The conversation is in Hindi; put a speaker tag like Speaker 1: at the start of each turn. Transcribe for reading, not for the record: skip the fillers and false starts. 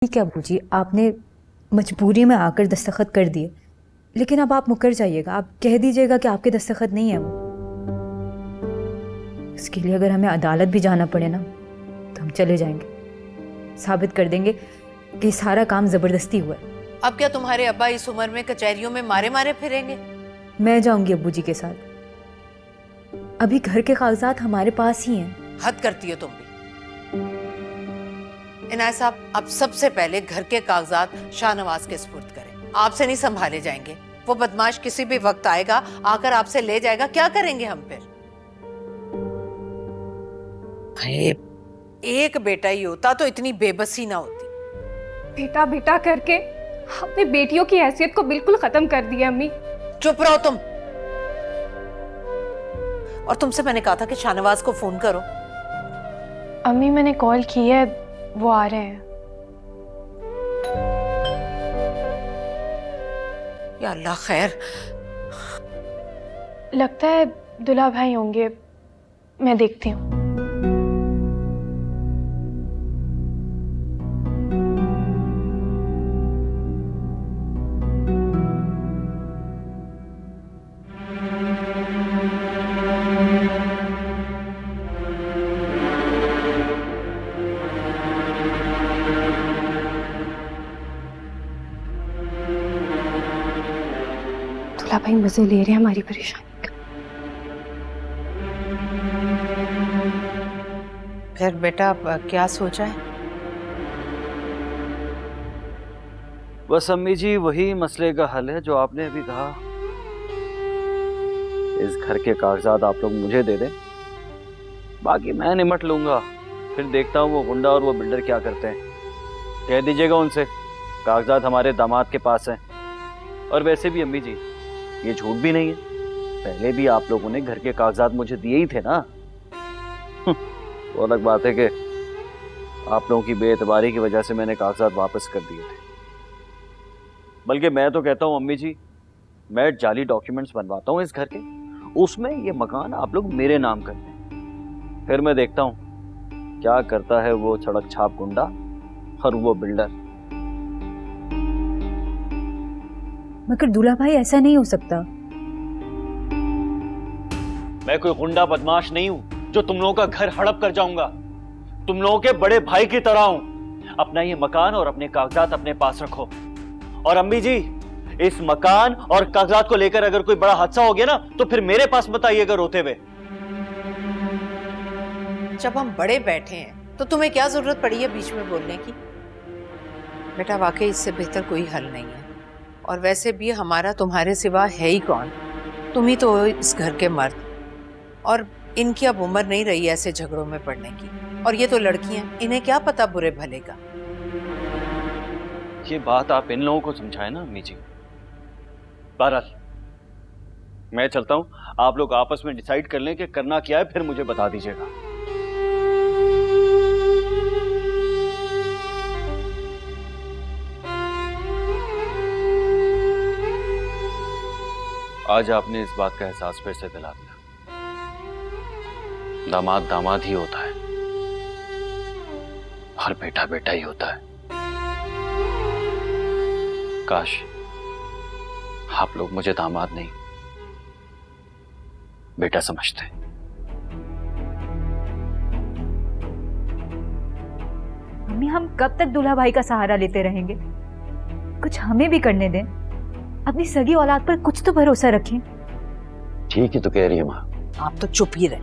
Speaker 1: ठीक है अबू जी, आपने मजबूरी में आकर दस्तखत कर दिए, लेकिन अब आप मुकर जाइएगा। आप कह दीजिएगा कि आपके दस्तखत नहीं है वो। इसके लिए अगर हमें अदालत भी जाना पड़े ना तो हम चले जाएंगे, साबित कर देंगे कि सारा काम ज़बरदस्ती हुआ है।
Speaker 2: अब क्या तुम्हारे अब्बा इस उम्र में कचहरियों में मारे मारे फिरेंगे? मैं
Speaker 1: जाऊंगी अब्बू जी के साथ। अभी घर के कागजात हमारे पास ही हैं।
Speaker 2: हद करती हो तुम भी। इनायत साहब, अब सबसे पहले घर के कागजात शाहनवाज के सुपुर्द करें। आपसे नहीं संभाले जाएंगे। वो बदमाश किसी भी वक्त आएगा, आकर आपसे ले जाएगा। क्या करेंगे हम फिर? एक बेटा ही होता तो इतनी बेबसी ना होती।
Speaker 3: बेटा बेटा करके आपने बेटियों की हैसियत को बिल्कुल खत्म कर दिया अम्मी।
Speaker 2: चुप रहो तुम। और तुमसे मैंने कहा था कि शाहनवाज को फोन करो।
Speaker 3: अम्मी मैंने कॉल की है, वो आ रहे हैं।
Speaker 2: या अल्लाह खैर।
Speaker 3: लगता है दुल्हा भाई होंगे, मैं देखती हूँ। दुल्हा भाई मजे ले रहे हैं हमारी परेशानी का।
Speaker 2: फिर बेटा अब क्या सोचा है?
Speaker 4: बस अम्मी जी वही मसले का हल है जो आपने अभी कहा। इस घर के कागजात आप लोग मुझे दे दें, बाकी मैं निमट लूंगा। फिर देखता हूँ वो गुंडा और वो बिल्डर क्या करते हैं। कह दीजिएगा उनसे कागजात हमारे दामाद के पास हैं। और वैसे भी अम्मी जी ये झूठ भी नहीं है, पहले भी आप लोगों ने घर के कागजात मुझे दिए ही थे ना। वो अलग बात है कि आप लोगों की बेएतबारी की वजह से मैंने कागजात वापस कर दिए थे। बल्कि मैं तो कहता हूँ अम्मी जी, मैं जाली डॉक्यूमेंट्स बनवाता हूँ इस घर के, उसमें ये मकान आप लोग मेरे नाम कर दें। फिर मैं देखता हूँ क्या करता है वो सड़क छाप गुंडा और वो बिल्डर।
Speaker 1: मगर दूल्हा भाई ऐसा नहीं हो सकता।
Speaker 4: मैं कोई गुंडा बदमाश नहीं हूं जो तुम लोगों का घर हड़प कर जाऊंगा। तुम लोगों के बड़े भाई की तरह हूं। अपना ये मकान और अपने कागजात अपने पास रखो। और अम्मी जी, इस मकान और कागजात को लेकर अगर कोई बड़ा हादसा हो गया ना तो फिर मेरे पास बताइएगा रोते हुए।
Speaker 2: जब हम बड़े बैठे हैं तो तुम्हें क्या जरूरत पड़ी है बीच में बोलने की? बेटा वाकई इससे बेहतर कोई हल नहीं है। और वैसे भी हमारा तुम्हारे सिवा है ही कौन? तुम ही तो हो इस घर के मर्द। और इनकी अब उम्र नहीं रही ऐसे झगड़ों में पड़ने की। और ये तो लड़कियां, इन्हें क्या पता बुरे भले का।
Speaker 4: ये बात आप इन लोगों को समझाएं ना अम्मी जी। बहरहाल मैं चलता हूं, आप लोग आपस में डिसाइड कर लें कि करना क्या है, फिर मुझे बता दीजिएगा। आज आपने इस बात का एहसास फिर से दिला दिया, दामाद दामाद ही होता है और बेटा बेटा ही होता है। काश आप लोग मुझे दामाद नहीं बेटा समझते।
Speaker 1: मम्मी, हम कब तक दूल्हा भाई का सहारा लेते रहेंगे? कुछ हमें भी करने दें। अपनी सगी औलाद पर कुछ तो भरोसा रखें।
Speaker 4: ठीक ही तो कह रही है माँ।
Speaker 2: आप तो चुप ही रहे।